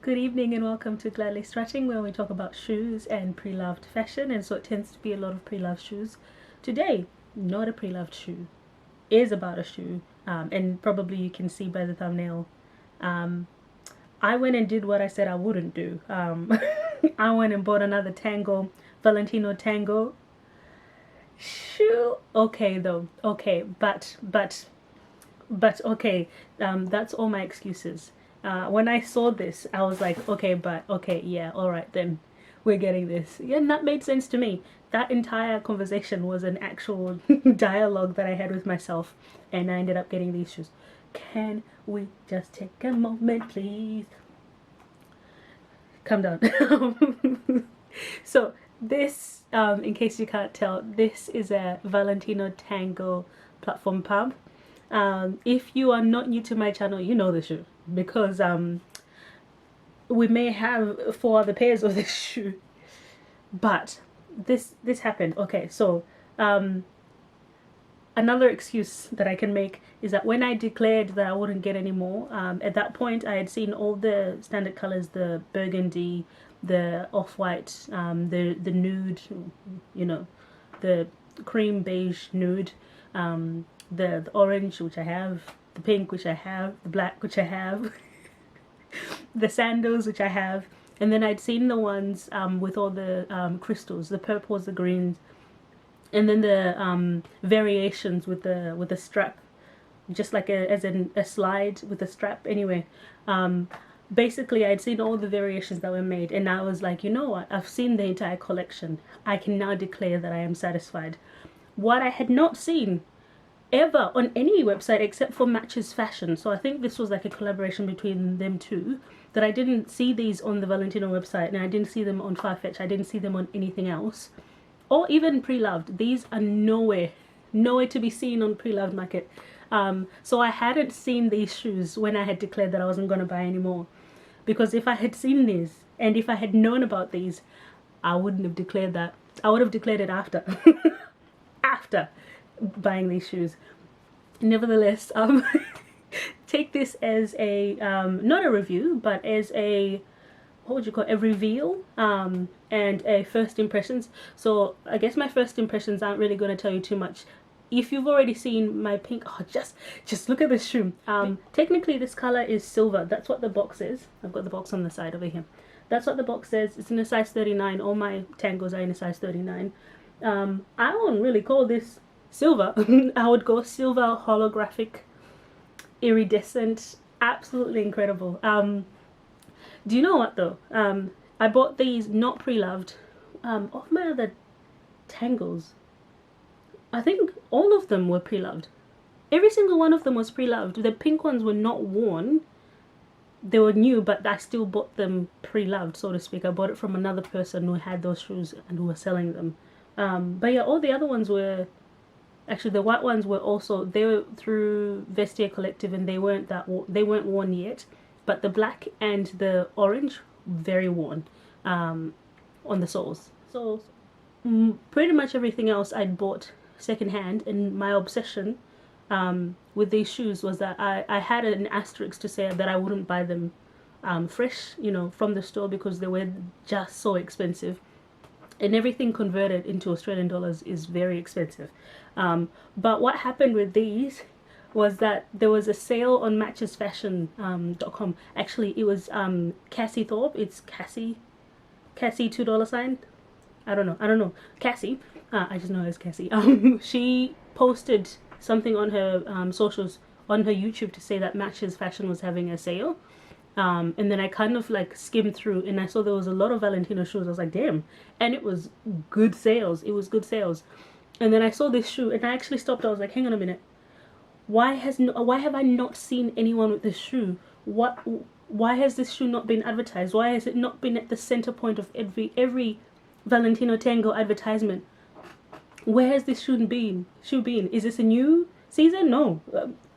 Good evening and welcome to Gladly Strutting, where we talk about shoes and pre-loved fashion, and so it tends to be a lot of pre-loved shoes. Today, not a pre-loved shoe, is about a shoe, and probably you can see by the thumbnail. I went and did what I said I wouldn't do. I went and bought another Valentino Tango shoe. Okay though, okay, but okay, that's all my excuses. When I saw this, I was like, okay, but okay, yeah, all right, then we're getting this. Yeah, and that made sense to me. That entire conversation was an actual dialogue that I had with myself, and I ended up getting these shoes. Can we just take a moment, please? Calm down. So this, in case you can't tell, this is a Valentino Tango platform pump. If you are not new to my channel, you know the shoe, because we may have 4 other pairs of this shoe, but this happened. Okay, so another excuse that I can make is that when I declared that I wouldn't get any more, at that point I had seen all the standard colors: the burgundy, the off-white, the nude, you know, the cream beige nude, the orange, which I have, the pink, which I have, the black, which I have, the sandals, which I have, and then I'd seen the ones with all the crystals, the purples, the greens, and then the variations with the strap, just like a slide with a strap. Anyway, basically I'd seen all the variations that were made, and I was like, you know what, I've seen the entire collection. I can now declare that I am satisfied. What I had not seen ever on any website except for Matches Fashion, so I think this was like a collaboration between them two, that I didn't see these on the Valentino website, and I didn't see them on Farfetch, I didn't see them on anything else, or even pre-loved. These are nowhere to be seen on pre-loved market. So I hadn't seen these shoes when I had declared that I wasn't going to buy any more, because if I had seen these and if I had known about these, I wouldn't have declared that. I would have declared it after after buying these shoes. Nevertheless, take this as a not a review, but as a, what would you call it, a reveal, and a first impressions. So I guess my first impressions aren't really going to tell you too much. If you've already seen my pink, oh, just look at this shoe. Technically this color is silver. That's what the box is. I've got the box on the side over here. That's what the box says. It's in a size 39. All my tangos are in a size 39. I won't really call this silver. I would go silver holographic, iridescent, absolutely incredible. Do you know what though? I bought these not pre-loved off my other tangles. I think all of them were pre-loved. Every single one of them was pre-loved. The pink ones were not worn. They were new, but I still bought them pre-loved, so to speak. I bought it from another person who had those shoes and who was selling them. But yeah, all the other ones were, actually the white ones were also, they were through Vestiaire Collective, and they weren't worn yet. But the black and the orange, very worn on the soles. So pretty much everything else I'd bought secondhand, and my obsession with these shoes was that I had an asterisk to say that I wouldn't buy them fresh, you know, from the store, because they were just so expensive. And everything converted into Australian dollars is very expensive. But what happened with these was that there was a sale on matchesfashion.com. Actually, it was Cassie Thorpe. It's Cassie $2 I don't know, Cassie. I just know her as Cassie. She posted something on her socials, on her YouTube, to say that Matches Fashion was having a sale. And then I kind of like skimmed through, and I saw there was a lot of Valentino shoes. I was like, damn. And it was good sales. It was good sales. And then I saw this shoe, and I actually stopped. I was like, hang on a minute. Why have I not seen anyone with this shoe? Why has this shoe not been advertised? Why has it not been at the center point of every Valentino Tango advertisement? Where has this shoe been? Is this a new season? No.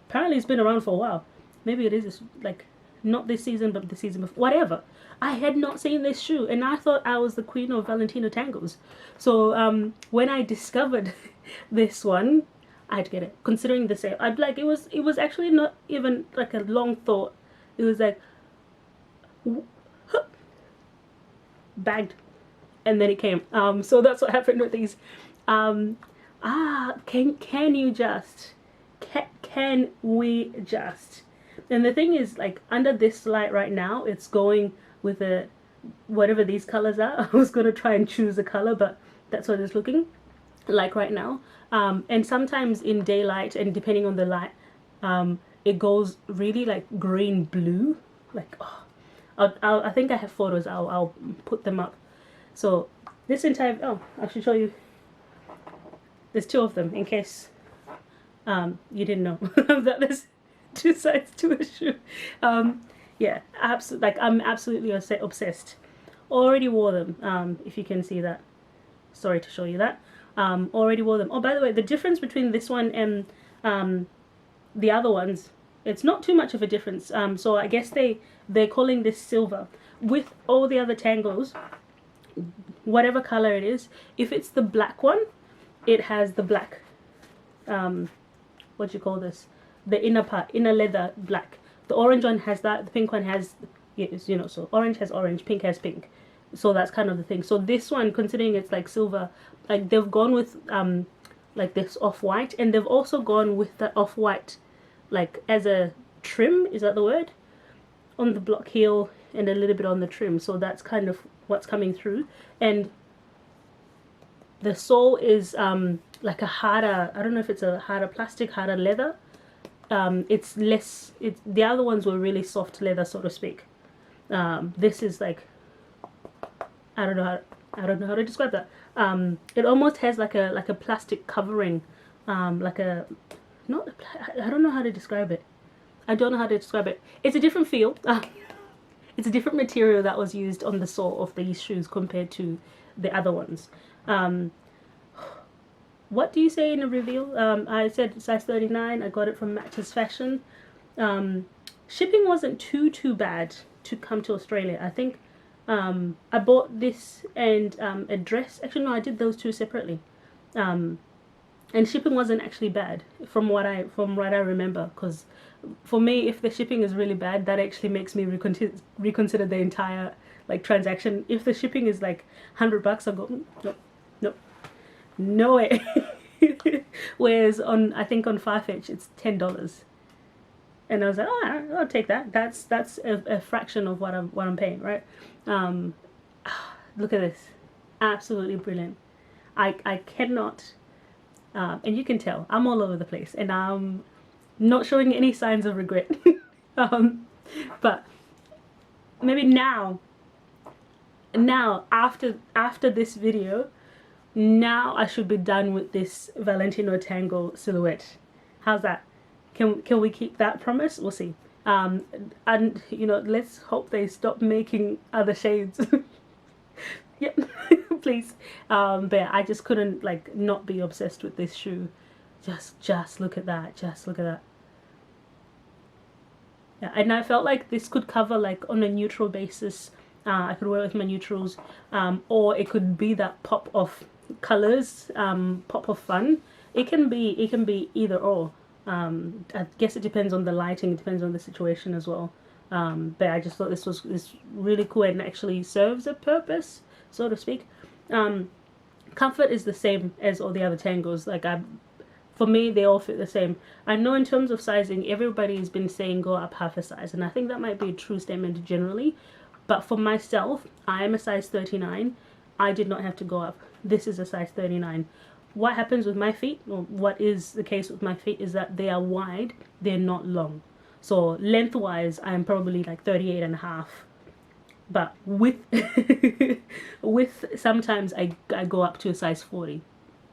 Apparently it's been around for a while. Maybe it is like not this season, but the season before. Whatever. I had not seen this shoe, and I thought I was the queen of Valentino Tangos. So when I discovered this one, I had to get it. Considering the sale, I'd like, it was actually not even like a long thought. It was like, bagged, and then it came. So that's what happened with these. Can you just, can we just? And the thing is, like, under this light right now, it's going with a, whatever these colors are. I was going to try and choose a color, but that's what it's looking like right now. And sometimes in daylight, and depending on the light, it goes really like green blue. Like, oh, I think I have photos. I'll put them up. So this entire, oh, I should show you. There's two of them in case you didn't know that there's two sides to a shoe. Yeah, absolutely. Like, I'm absolutely obsessed. Already wore them. If you can see that. Sorry to show you that. Already wore them. Oh, by the way, the difference between this one and the other ones, it's not too much of a difference. So I guess they're calling this silver. With all the other tangles, whatever color it is, if it's the black one, it has the black, what do you call this? The inner part, inner leather black. The orange one has that. The pink one has, you know, so orange has orange, pink has pink. So that's kind of the thing. So this one, considering it's like silver, like they've gone with like this off-white, and they've also gone with the off-white like as a trim, is that the word, on the block heel and a little bit on the trim. So that's kind of what's coming through. And the sole is like a harder, I don't know if it's a harder plastic, harder leather. It's less, the other ones were really soft leather, so to speak. This is like, I don't know how to describe that. It almost has like a plastic covering, like a, not, I don't know how to describe it. I don't know how to describe it. It's a different feel. It's a different material that was used on the sole of these shoes compared to the other ones. What do you say in a reveal? I said size 39. I got it from Matches Fashion. Shipping wasn't too bad to come to Australia. I think I bought this and a dress. Actually, no, I did those two separately. And shipping wasn't actually bad from what I remember. Because for me, if the shipping is really bad, that actually makes me reconsider the entire like transaction. If the shipping is like $100, I'll go, nope, no way. Whereas I think on Farfetch it's $10, and I was like, oh, I'll take that. That's a fraction of what I'm paying, right? Look at this, absolutely brilliant. I cannot, and you can tell I'm all over the place, and I'm not showing any signs of regret. But maybe now after this video, now I should be done with this Valentino Tangle silhouette. How's that? Can we keep that promise? We'll see. And you know, let's hope they stop making other shades. Yep. Please. But yeah, I just couldn't like not be obsessed with this shoe. Just look at that. Just look at that. Yeah, and I felt like this could cover like on a neutral basis. I could wear it with my neutrals, or it could be that pop of colors, pop of fun. It can be either or. I guess it depends on the lighting, it depends on the situation as well. But I just thought this really cool and actually serves a purpose, so to speak. Comfort is the same as all the other tangles. Like for me, they all fit the same. I know in terms of sizing, everybody's been saying go up half a size, and I think that might be a true statement generally. But for myself, I am a size 39. I did not have to go up. This is a size 39. What happens with my feet, or what is the case with my feet, is that they are wide, they're not long. So lengthwise, I'm probably like 38 and a half. But with sometimes I go up to a size 40.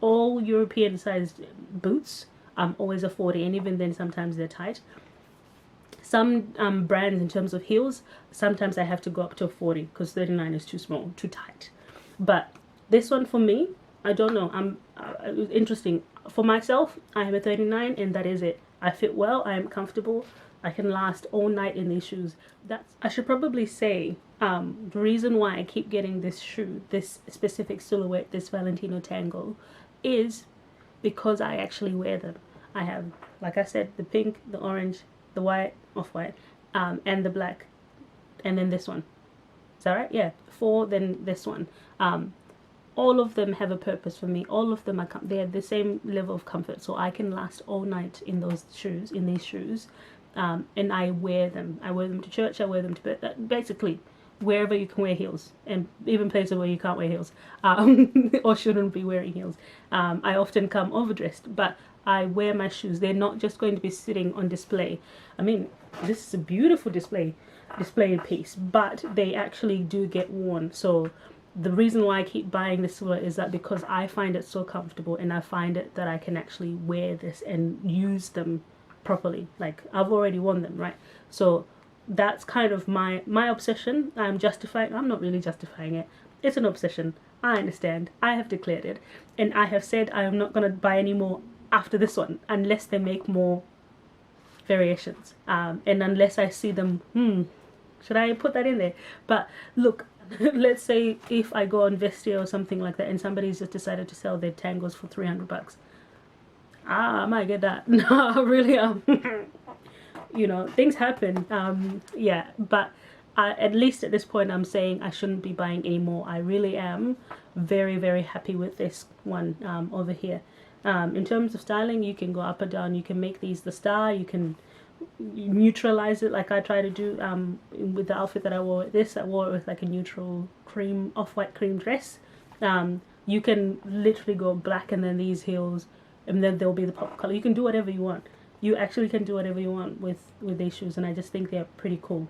All European sized boots, I'm always a 40, and even then sometimes they're tight. Some brands in terms of heels, sometimes I have to go up to a 40 because 39 is too small, too tight. But this one for me, I don't know, it was interesting. For myself, I am a 39 and that is it. I fit well, I am comfortable, I can last all night in these shoes. I should probably say, the reason why I keep getting this shoe, this specific silhouette, this Valentino Tangle, is because I actually wear them. I have, like I said, the pink, the orange, the white, off-white, and the black, and then this one. Is that right? Yeah, 4, then this one. All of them have a purpose for me. All of them are they're the same level of comfort, so I can last all night in those shoes, in these shoes. And I wear them. I wear them to church. I wear them to bed. Basically, wherever you can wear heels, and even places where you can't wear heels, or shouldn't be wearing heels. I often come overdressed, but I wear my shoes. They're not just going to be sitting on display. I mean, this is a beautiful display piece, but they actually do get worn. So the reason why I keep buying this silhouette is that because I find it so comfortable, and I find it that I can actually wear this and use them properly. Like, I've already worn them, right? So that's kind of my obsession. I'm not really justifying it. It's an obsession. I understand. I have declared it, and I have said I am not going to buy any more after this one unless they make more variations, and unless I see them. Should I put that in there? But look, let's say if I go on Vestia or something like that, and somebody's just decided to sell their tangos for $300. I might get that. No, I really am. You know, things happen. Yeah, but at least at this point I'm saying I shouldn't be buying any more. I really am very, very happy with this one over here. In terms of styling, you can go up or down. You can make these the star. You can neutralize it like I try to do with the outfit that I wore with this. I wore it with like a neutral cream, off-white cream dress. You can literally go black and then these heels, and then there'll be the pop color. You can do whatever you want. You actually can do whatever you want with these shoes, and I just think they're pretty cool.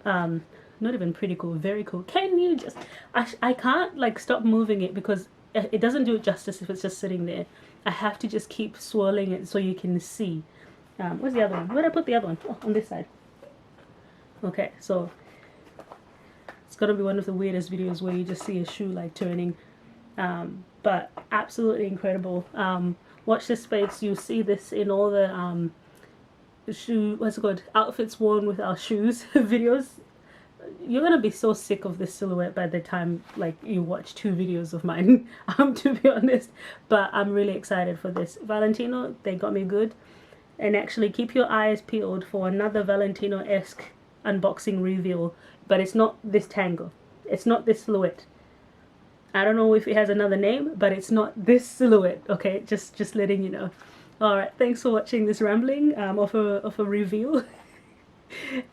Not even pretty cool, very cool. Can you just... I can't like stop moving it because it doesn't do it justice if it's just sitting there. I have to just keep swirling it so you can see. Where's the other one? Where did I put the other one? Oh, on this side. Okay, so it's gonna be one of the weirdest videos where you just see a shoe like turning. But absolutely incredible. Watch this space. You see this in all the what's it called? Outfits worn with our shoes videos. You're gonna be so sick of this silhouette by the time like you watch 2 videos of mine. To be honest, but I'm really excited for this. Valentino, they got me good. And actually keep your eyes peeled for another Valentino-esque unboxing reveal, but it's not this tango. It's not this silhouette. I don't know if it has another name, but it's not this silhouette. Okay, just letting you know. All right, thanks for watching this rambling of a reveal.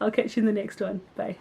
I'll catch you in the next one. Bye.